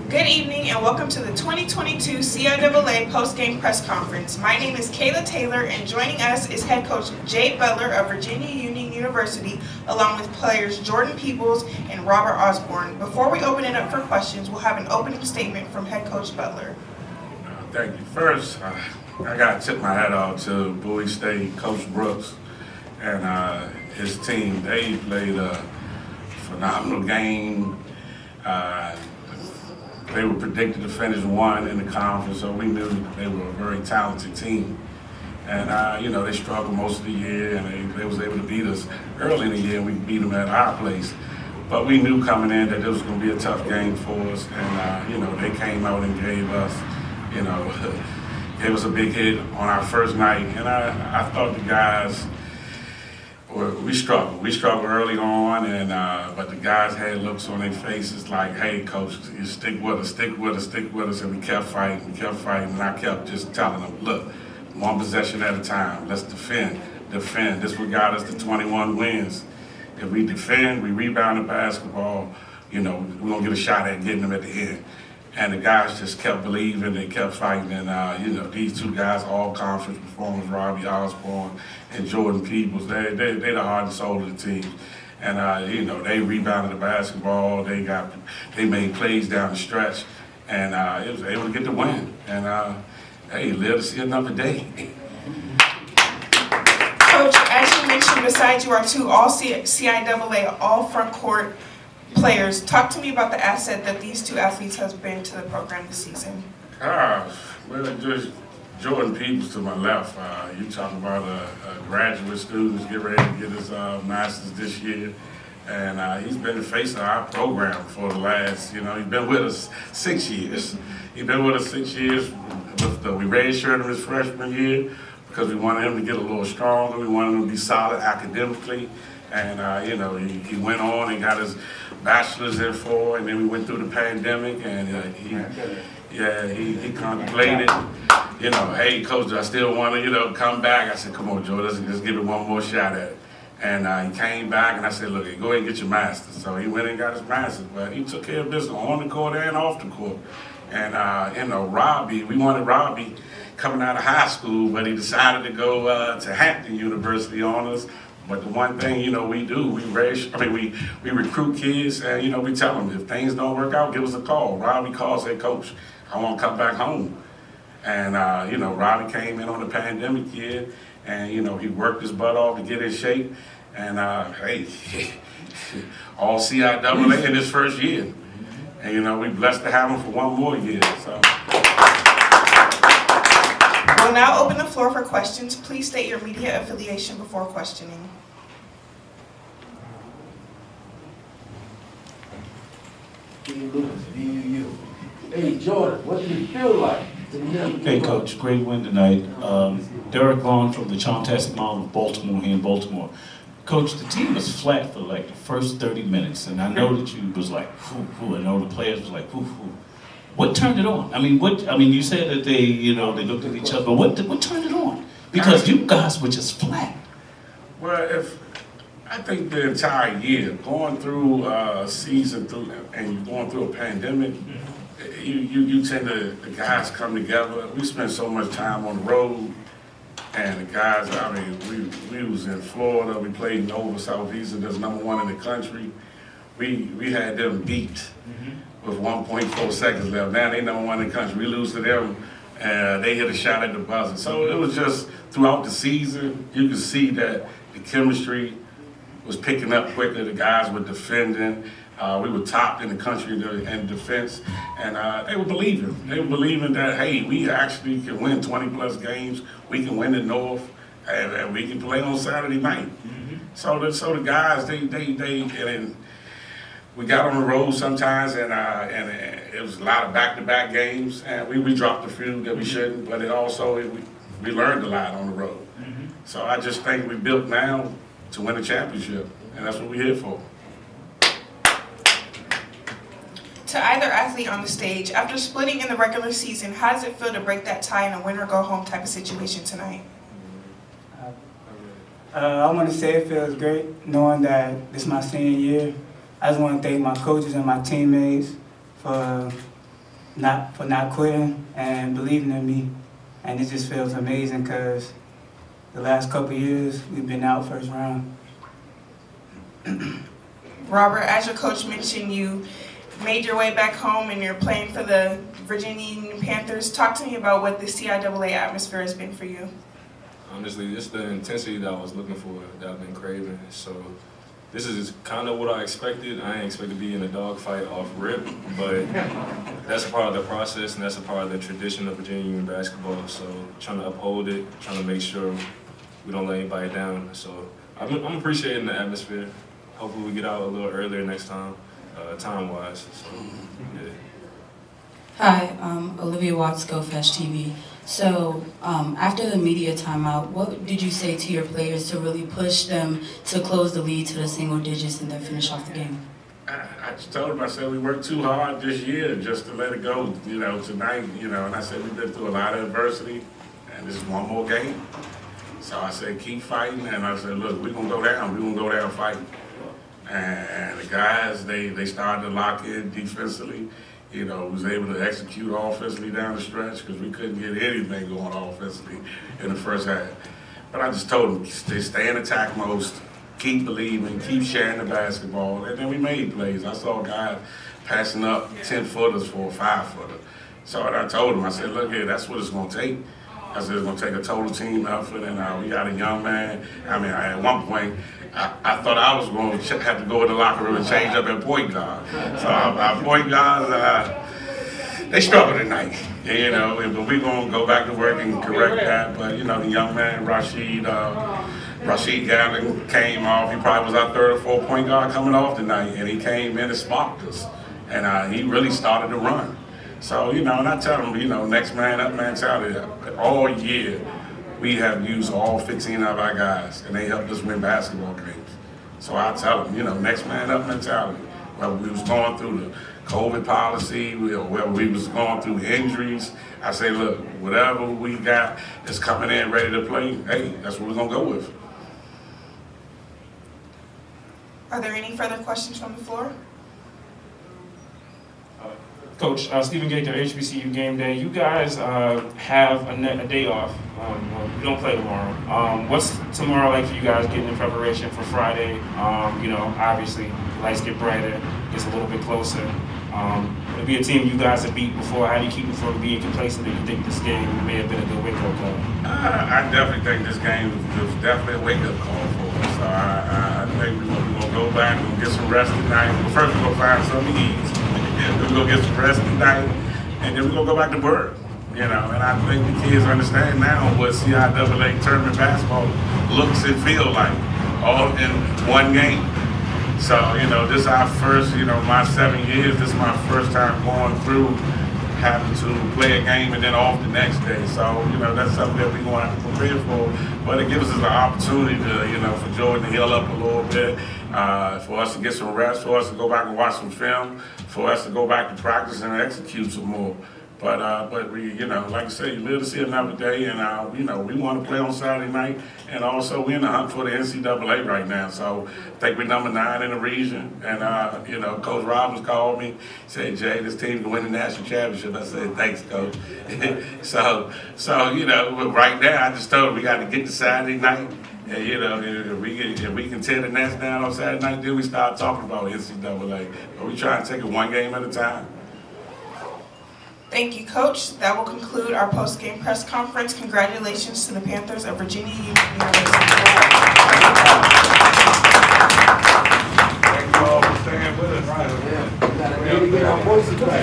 Good evening and welcome to the 2022 CIAA post-game press conference. My name is Kayla Taylor and joining us is head coach Jay Butler of Virginia Union University along with players Jordan Peebles and Robert Osborne. Before we open it up for questions, we'll have an opening statement from head coach Butler. Thank you. First, I got to tip my hat off to Bowie State Coach Brooks and his team. They played a phenomenal game. They were predicted to finish 1 in the conference, so we knew they were a very talented team. And, they struggled most of the year, and they was able to beat us early in the year, and we beat them at our place. But we knew coming in that it was going to be a tough game for us, and, they came out and gave us, gave us a big hit on our first night. And I thought the guys, we struggled. We struggled early on, and but the guys had looks on their faces like, "Hey, coach, you stick with us, stick with us, stick with us." And we kept fighting, and I kept just telling them, "Look, one possession at a time. Let's defend. This what got us to 21 wins. If we defend, we rebound the basketball. We're gonna get a shot at getting them at the end." And the guys just kept believing, they kept fighting, and these two guys, all conference performers, Robbie Osborne and Jordan Peebles, they the heart and soul of the team. And they rebounded the basketball, they made plays down the stretch, and it was able to get the win. And live to see another day. Coach, as you mentioned, besides you are two all CIAA all front court players. Talk to me about the asset that these two athletes have been to the program this season. Well, just Jordan Peebles to my left. You talking about a graduate student who's getting ready to get his master's this year. And he's been the face of our program for the last, he's been with us 6 years. He's been with us 6 years. We redshirted him his freshman year because we wanted him to get a little stronger. We wanted him to be solid academically. And, he went on and got his bachelor's in 4, and then we went through the pandemic, and he contemplated, "Hey, coach, I still want to, come back." I said, "Come on, Joe, let's give it one more shot at it." And he came back, and I said, "Look, go ahead and get your master's." So he went and got his master's, but he took care of business on the court and off the court. And, Robbie, we wanted Robbie coming out of high school, but he decided to go to Hampton University on us. But the one thing, we do, we recruit kids, and, we tell them, if things don't work out, give us a call. Robbie calls, "Hey, coach, I want to come back home." And, Robbie came in on the pandemic year, and, he worked his butt off to get in shape. And, all CIAA in his first year. And, we blessed to have him for one more year, so. We'll now open the floor for questions. Please state your media affiliation before questioning. Hey, Jordan, what did it feel like? Hey, Coach, great win tonight. Derek Vaughn from the Chantastic Mall of Baltimore here in Baltimore. Coach, the team was flat for like the first 30 minutes, and I know that you was like, whoo, I know the players was like, whoo. What turned it on? You said that they looked at each other, but what turned it on? Because you guys were just flat. Well, I think the entire year, going through a season and going through a pandemic, you tend to, the guys come together. We spent so much time on the road, and the guys, we was in Florida, we played Nova Southeastern, that's #1 in the country. We had them beat with 1.4 seconds left. Now they #1 in the country. We lose to them, and they hit a shot at the buzzer. So it was just throughout the season, you could see that the chemistry was picking up quickly. The guys were defending. We were topped in the country in defense, and they were believing. They were believing that, hey, we actually can win 20+ games. We can win the North, and we can play on Saturday night. So the guys, and we got on the road sometimes, and it was a lot of back-to-back games, and we dropped a few that we shouldn't, but we learned a lot on the road. So I just think we built now to win a championship, and that's what we're here for. To either athlete on the stage, after splitting in the regular season, how does it feel to break that tie in a win-or-go-home type of situation tonight? I want to say it feels great knowing that this is my senior year. I just want to thank my coaches and my teammates for not quitting and believing in me. And it just feels amazing because the last couple of years we've been out first round. Robert, as your coach mentioned, you made your way back home and you're playing for the Virginia Union Panthers. Talk to me about what the CIAA atmosphere has been for you. Honestly, it's the intensity that I was looking for, that I've been craving. So this is kind of what I expected. I ain't expect to be in a dogfight off rip, but that's a part of the process and that's a part of the tradition of Virginia Union basketball. So trying to uphold it, trying to make sure we don't let anybody down. So I'm appreciating the atmosphere. Hopefully we get out a little earlier next time, time-wise. So, yeah. Hi, Olivia Watts, GoFest TV. So, after the media timeout, what did you say to your players to really push them to close the lead to the single digits and then finish off the game? I just told him, I said, we worked too hard this year just to let it go, tonight, and I said, we've been through a lot of adversity, and this is one more game. So I said, keep fighting, and I said, look, we're going to go down fighting. And the guys, they started to lock in defensively, was able to execute offensively down the stretch because we couldn't get anything going offensively in the first half. But I just told them, stay in attack most, keep believing, keep sharing the basketball, and then we made plays. I saw guys passing up 10-footers for a 5-footer. So I told them, I said, look here, that's what it's going to take. I said, it's going to take a total team effort, and we got a young man. I mean, at one point, I thought I was going to have to go in the locker room and change up at point guard. So our point guards, they struggled tonight, but we're going to go back to work and correct that. But, the young man, Rashid Gavin came off. He probably was our third or fourth point guard coming off tonight, and he came in and sparked us. And he really started to run. So, and I tell them, next man up mentality. All year, we have used all 15 of our guys, and they helped us win basketball games. So I tell them, next man up mentality. Whether we was going through the COVID policy, whether we was going through injuries, I say, look, whatever we got that's coming in ready to play, hey, that's what we're going to go with. Are there any further questions from the floor? Coach, Stephen Gaither, HBCU Game Day. You guys have a day off. You don't play tomorrow. What's tomorrow like for you guys getting in preparation for Friday? Obviously, lights get brighter, gets a little bit closer. It'll be a team you guys have beat before. How do you keep it from being complacent that you think this game may have been a good wake-up call? I definitely think this game was definitely a wake-up call for us. So I think we're going to go back and get some rest tonight. First, we're going to find something to eat. We're going to get some rest tonight, and then we're going to go back to work. And I think the kids understand now what CIAA tournament basketball looks and feel like, all in one game. So, this is our first, my 7 years, this is my first time going through having to play a game and then off the next day. So, that's something that we're going to have to prepare for. But it gives us an opportunity to, for Jordan to heal up a little bit, for us to get some rest, for us to go back and watch some film, for us to go back to practice and execute some more. But we, like I said, you live to see another day, and we want to play on Saturday night, and also we're in the hunt for the NCAA right now. So I think we're number 9 in the region, and Coach Robbins called me, said, Jay, this team can win the national championship. I said, thanks, Coach. so right now I just told him we got to get to Saturday night. And, if we can tear the nets down on Saturday night, then we start talking about NCAA. But we try to take it one game at a time. Thank you, Coach. That will conclude our post-game press conference. Congratulations to the Panthers of Virginia Union University.